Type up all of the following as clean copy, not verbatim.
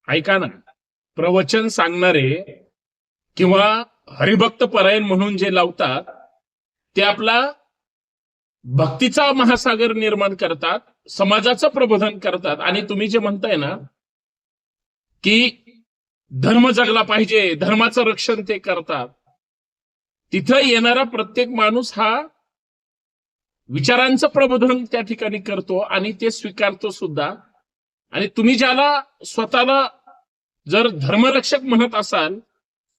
ऐका ना, प्रवचन सांगणारे किंवा हरिभक्त परायण म्हणून जे लावतात ते आपला भक्तीचा महासागर निर्माण करतात, समाजाचं प्रबोधन करतात. आणि तुम्ही जे म्हणताय ना की धर्म जगला पाहिजे, धर्माचं रक्षण ते करतात, तिथं येणारा प्रत्येक माणूस हा विचारांचं प्रबोधन त्या ठिकाणी करतो आणि ते स्वीकारतो सुद्धा. आणि तुम्ही ज्याला स्वतःला जर धर्मरक्षक म्हणत असाल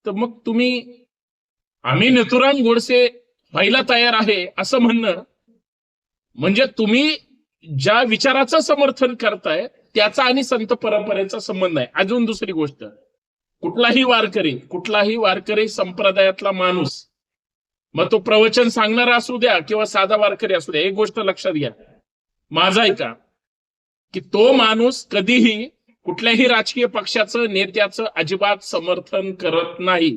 तर मग तुम्ही आम्ही नथुराम गोडसे व्हायला तयार आहे असं म्हणणं म्हणजे तुम्ही ज्या विचाराचं समर्थन करताय त्याचा आणि संत परंपरेचा संबंध आहे. अजून दुसरी गोष्ट, कुठलाही वारकरी संप्रदायातला माणूस, मग तो प्रवचन सांगणारा असू द्या किंवा साधा वारकरी असू द्या, एक गोष्ट लक्षात घ्या, माझा ऐका, की तो माणूस कधीही कुठल्याही राजकीय पक्षाचं नेत्याचं अजिबात समर्थन करत नाही.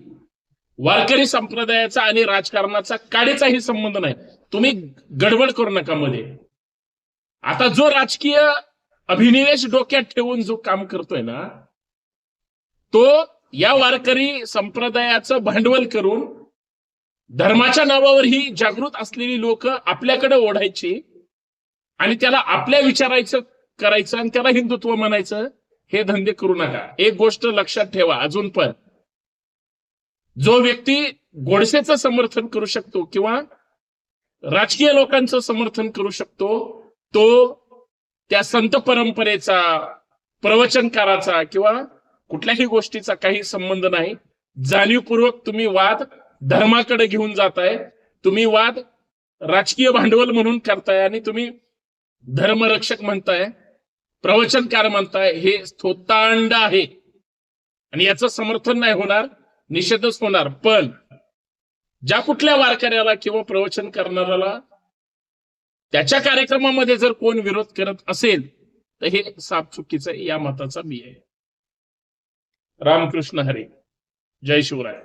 वारकरी संप्रदायाचा आणि राजकारणाचा काडीचाही संबंध नाही. तुम्ही गडबड करू नका मध्ये. आता जो राजकीय अभिनिवेश डोक्यात ठेवून जो काम करतोय ना, तो या वारकरी संप्रदायाचं भांडवल करून धर्माच्या नावावर ही जागृत असलेली लोक आपल्याकडे ओढायची आणि त्याला आपल्या विचारायचं करायचं आणि त्याला हिंदुत्व म्हणायचं. हे धंदे करू नका. एक गोष्ट लक्षात ठेवा अजून पण, जो व्यक्ती गोडसेचं समर्थन करू शकतो किंवा राजकीय लोकांचं समर्थन करू शकतो, तो त्या संत परंपरेचा, प्रवचनकाराचा किंवा कुठल्याही गोष्टीचा काही संबंध नाही. जाणीवपूर्वक तुम्ही वाद धर्माकडे घेऊन जाताय, तुम्ही वाद राजकीय भांडवल म्हणून करताय आणि तुम्ही धर्मरक्षक म्हणताय, प्रवचनकार म्हणताय. हे थोतांड आहे आणि याचं समर्थन नाही होणार, निषेधच होणार. पण ज्या कुठल्या वारकऱ्याला किंवा प्रवचन करणाऱ्याला त्याच्या कार्यक्रमामध्ये जर कोण विरोध करत असेल तर हे साफ चुकीचं, या मताचा मी आहे. रामकृष्ण हरी. जय शिवराय.